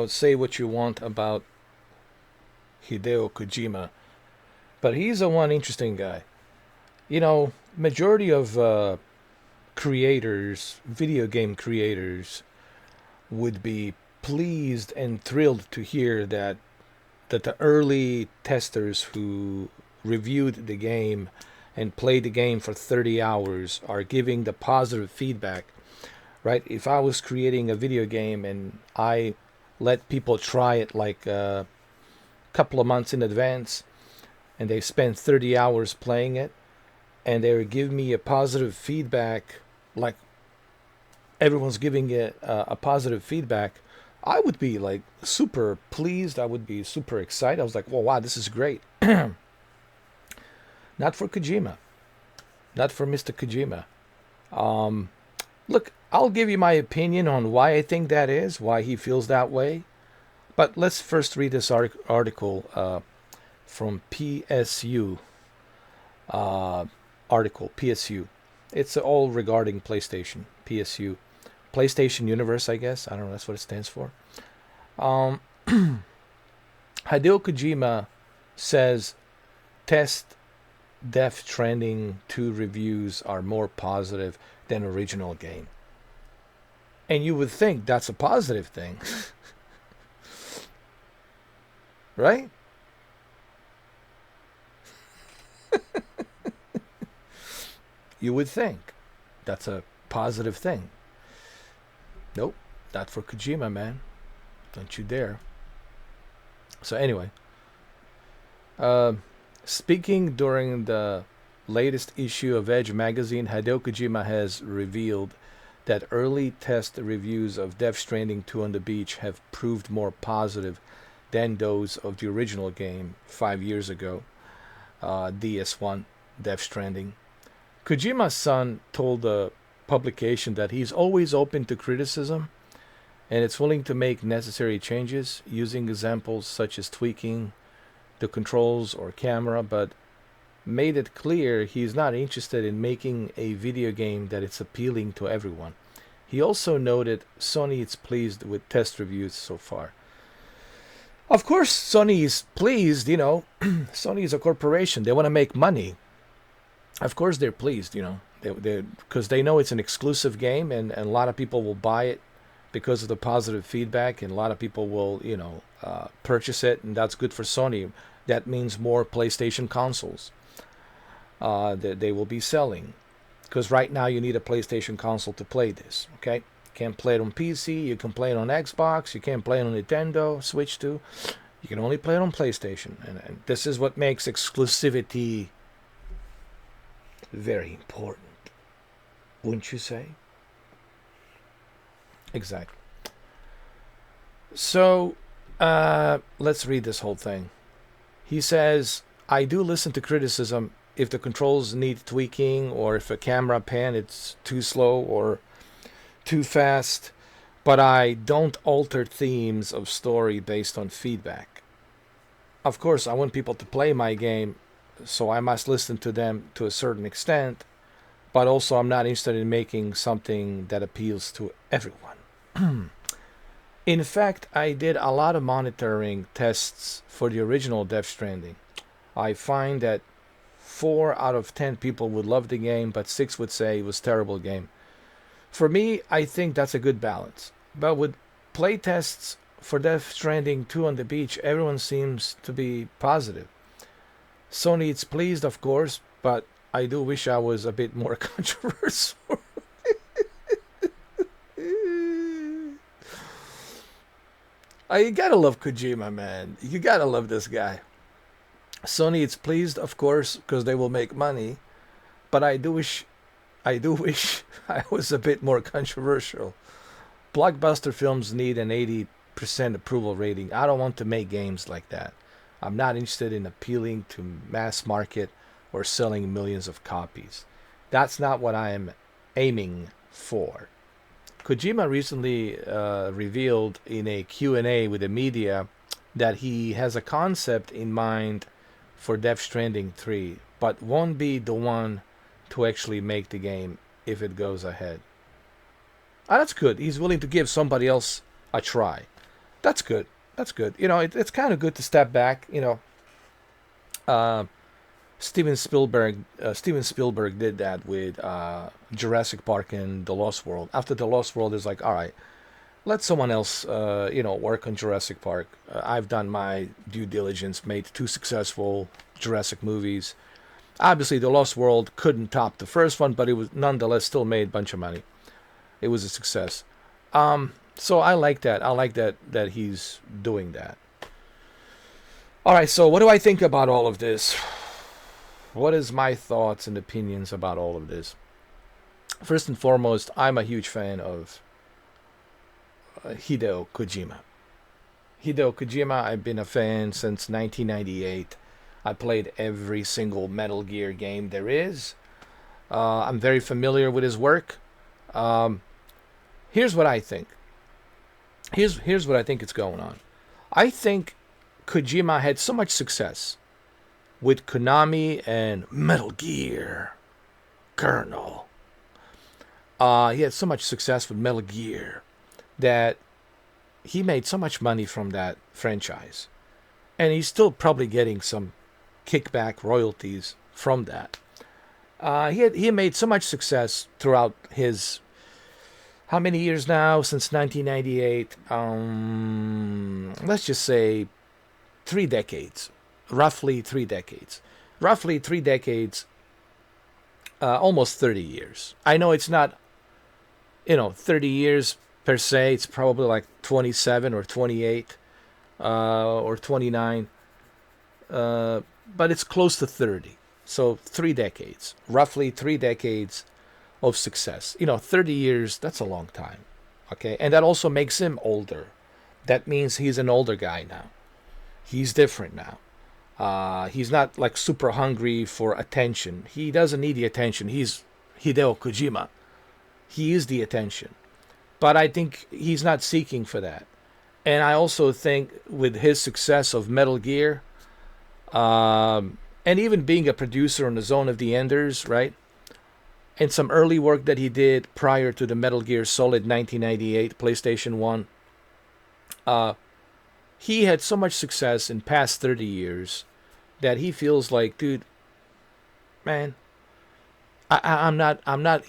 Say what you want about Hideo Kojima, but he's a one interesting guy. Majority of creators, video game creators, would be pleased and thrilled to hear that the early testers who reviewed the game and played the game for 30 hours are giving the positive feedback, right? If I was creating a video game and I let people try it like a couple of months in advance and they spent 30 hours playing it and they would give me a positive feedback, like everyone's giving it a positive feedback, I would be like super pleased. I would be super excited. I was like, well, wow, this is great. Not for Kojima. Not for Mr. Kojima. Um, Look, I'll give you my opinion on why I think that is, why he feels that way. But let's first read this article from PSU. Uh, PSU. It's all regarding PlayStation. PSU. PlayStation Universe, I guess. I don't know. That's what it stands for. Um, Hideo Kojima says test Death Stranding 2 reviews are more positive than original game. And you would think that's a positive thing, right? You would think that's a positive thing. Nope, not for Kojima, man. Don't you dare. So anyway, uh, speaking during the latest issue of Edge magazine, Hideo Kojima has revealed that early test reviews of Death Stranding 2 on the beach have proved more positive than those of the original game 5 years ago, DS1, Death Stranding. Kojima's son told the publication that he's always open to criticism and it's willing to make necessary changes using examples such as tweaking the controls or camera, but made it clear he's not interested in making a video game that is appealing to everyone. He also noted Sony is pleased with test reviews so far. Of course, Sony is pleased. Sony is a corporation. They want to make money. Of course, they're pleased. Because they know it's an exclusive game and a lot of people will buy it because of the positive feedback, and a lot of people will, purchase it, and that's good for Sony. That means more PlayStation consoles that they will be selling. Because right now you need a PlayStation console to play this. Okay, you can't play it on PC. You can play it on Xbox. You can't play it on Nintendo Switch 2. You can only play it on PlayStation, and this is what makes exclusivity very important. Wouldn't you say? Exactly. So let's read this whole thing. He says, I do listen to criticism if the controls need tweaking or if a camera pan it's too slow or too fast, but I don't alter themes of story based on feedback. Of course, I want people to play my game, so I must listen to them to a certain extent, but also I'm not interested in making something that appeals to everyone. In fact, I did a lot of monitoring tests for the original Death Stranding. I find that 4 out of 10 people would love the game, but 6 would say it was a terrible game. For me, I think that's a good balance. But with playtests for Death Stranding 2 on the beach, everyone seems to be positive. Sony is pleased, of course, but I do wish I was a bit more controversial. You gotta love Kojima, man. You gotta love this guy. Sony is pleased, of course, because they will make money. But I do wish I was a bit more controversial. Blockbuster films need an 80% approval rating. I don't want to make games like that. I'm not interested in appealing to mass market or selling millions of copies. That's not what I am aiming for. Kojima recently revealed in a Q&A with the media that he has a concept in mind for Death Stranding 3, but won't be the one to actually make the game if it goes ahead. That's good. He's willing to give somebody else a try. That's good. That's good. It's kind of good to step back. Uh, Steven Spielberg did that with Jurassic Park and The Lost World. After The Lost World is like, all right, let someone else, work on Jurassic Park. I've done my due diligence, made two successful Jurassic movies. Obviously, The Lost World couldn't top the first one, but it was nonetheless still made a bunch of money. It was a success. So I like that. I like that he's doing that. All right. So what do I think about all of this? What is my thoughts and opinions about all of this? First and foremost, I'm a huge fan of Hideo Kojima. Hideo Kojima, I've been a fan since 1998. I played every single Metal Gear game there is. I'm very familiar with his work. Um, Here's what I think. Here's what I think is going on. I think Kojima had so much success with Konami and Metal Gear Colonel. He had so much success with Metal Gear that he made so much money from that franchise. And he's still probably getting some kickback royalties from that. He made so much success throughout his, how many years now since 1998? Let's just say 3 decades, roughly 3 decades, almost 30 years. I know it's not, 30 years per se. It's probably like 27 or 28 or 29, but it's close to 30. So 3 decades, roughly 3 decades of success. 30 years, that's a long time. Okay. And that also makes him older. That means he's an older guy now. He's different now. He's not like super hungry for attention. He doesn't need the attention. He's Hideo Kojima. He is the attention. But I think he's not seeking for that. And I also think with his success of Metal Gear, and even being a producer on the Zone of the Enders, right? And some early work that he did prior to the Metal Gear Solid 1998 PlayStation 1, he had so much success in past 30 years that he feels like, dude, man, I'm not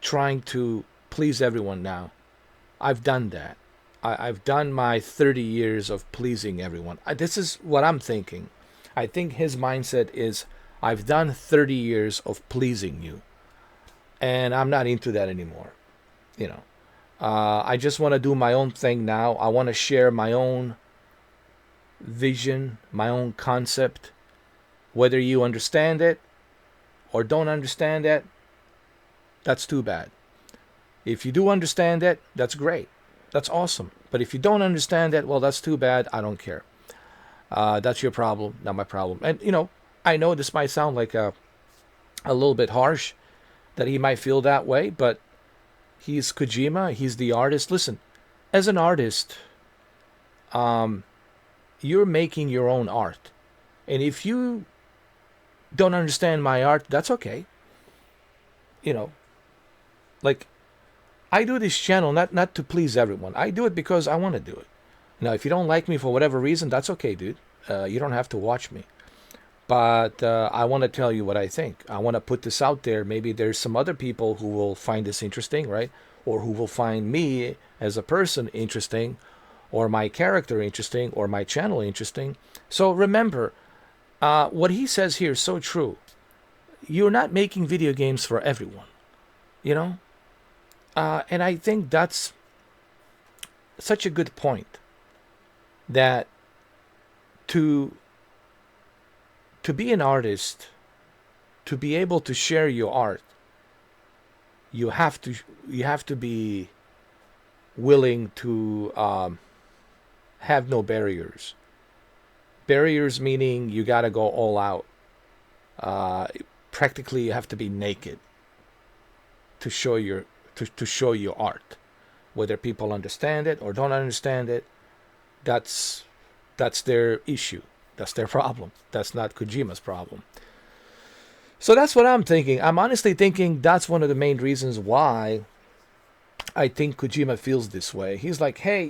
trying to please everyone now. I've done that. I've done my 30 years of pleasing everyone. This is what I'm thinking. I think his mindset is, I've done 30 years of pleasing you, and I'm not into that anymore. I just want to do my own thing now. I want to share my own vision, my own concept. Whether you understand it or don't understand it, that's too bad. If you do understand it, that's great. That's awesome. But if you don't understand it, well, that's too bad. I don't care. That's your problem, not my problem. And, I know this might sound like a little bit harsh, that he might feel that way, but he's Kojima. He's the artist. Listen, as an artist, you're making your own art. And if you don't understand my art, that's okay. Like, I do this channel not to please everyone. I do it because I want to do it. Now, if you don't like me for whatever reason, that's okay, dude. You don't have to watch me. But I want to tell you what I think. I want to put this out there. Maybe there's some other people who will find this interesting, right? Or who will find me as a person interesting, or my character interesting, or my channel interesting. So remember, what he says here is so true. You're not making video games for everyone, and I think that's such a good point, that to be an artist, to be able to share your art, you have to be willing to have no barriers. Barriers meaning you got to go all out. Practically, you have to be naked to show your art. Whether people understand it or don't understand it, that's their issue. That's their problem. That's not Kojima's problem. So that's what I'm thinking. I'm honestly thinking that's one of the main reasons why I think Kojima feels this way. He's like, hey,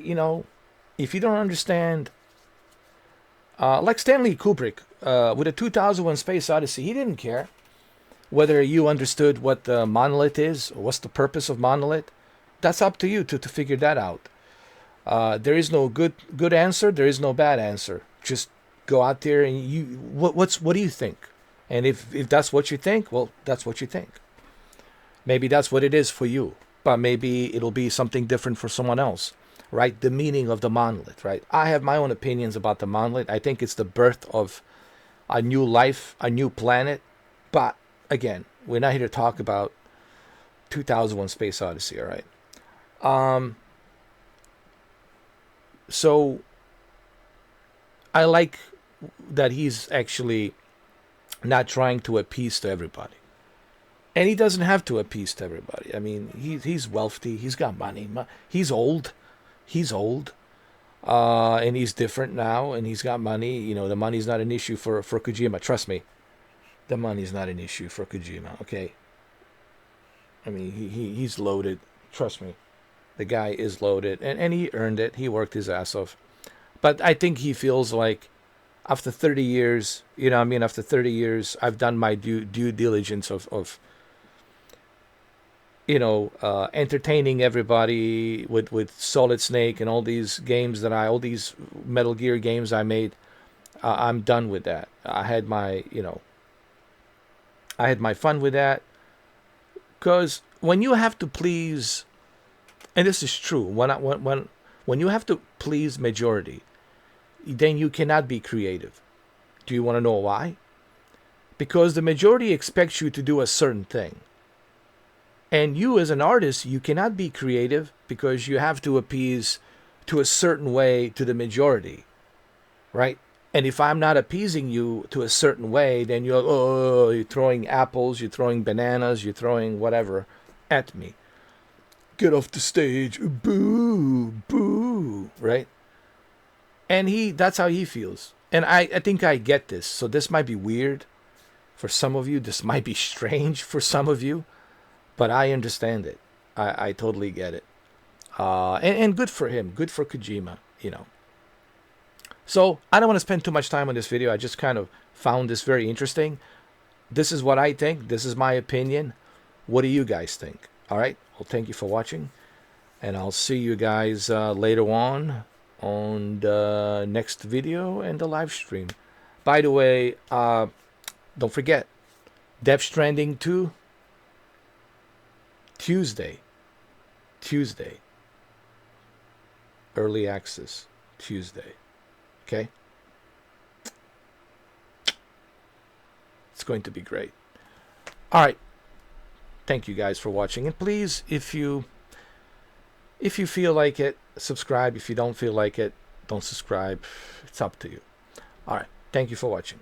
if you don't understand, like Stanley Kubrick with a 2001 Space Odyssey, he didn't care whether you understood what the monolith is or what's the purpose of monolith. That's up to you to figure that out. There is no good answer. There is no bad answer. Just go out there and what do you think? And if that's what you think, well, that's what you think. Maybe that's what it is for you, but maybe it'll be something different for someone else, right? The meaning of the monolith, right? I have my own opinions about the monolith. I think it's the birth of a new life, a new planet. But again, we're not here to talk about 2001 Space Odyssey, all right? So I like that he's actually not trying to appease to everybody. And he doesn't have to appease to everybody. I mean, he's wealthy. He's got money. He's old. And he's different now. And he's got money. The money's not an issue for Kojima. Trust me. The money's not an issue for Kojima. Okay. I mean, he's loaded. Trust me. The guy is loaded. And he earned it. He worked his ass off. But I think he feels like after 30 years, after 30 years, I've done my due diligence of entertaining everybody with Solid Snake and all these games all these Metal Gear games I made. I'm done with that. I had my fun with that. Because when you have to please, and this is true, when you have to please majority, then you cannot be creative. Do you want to know why? Because the majority expects you to do a certain thing. And you as an artist, you cannot be creative because you have to appease to a certain way to the majority, right? And if I'm not appeasing you to a certain way, then you're throwing apples, you're throwing bananas, you're throwing whatever at me. Get off the stage, boo, boo, right? And that's how he feels. And I think I get this. So this might be weird for some of you. This might be strange for some of you. But I understand it. I totally get it. And good for him. Good for Kojima, So I don't want to spend too much time on this video. I just kind of found this very interesting. This is what I think. This is my opinion. What do you guys think? All right. Well, thank you for watching. And I'll see you guys later on the next video and the live stream. By the way, don't forget, Death Stranding 2, Tuesday, early access, Tuesday, okay? It's going to be great. All right, thank you guys for watching, and please, if you feel like it, subscribe. If you don't feel like it, don't subscribe. It's up to you. All right, thank you for watching.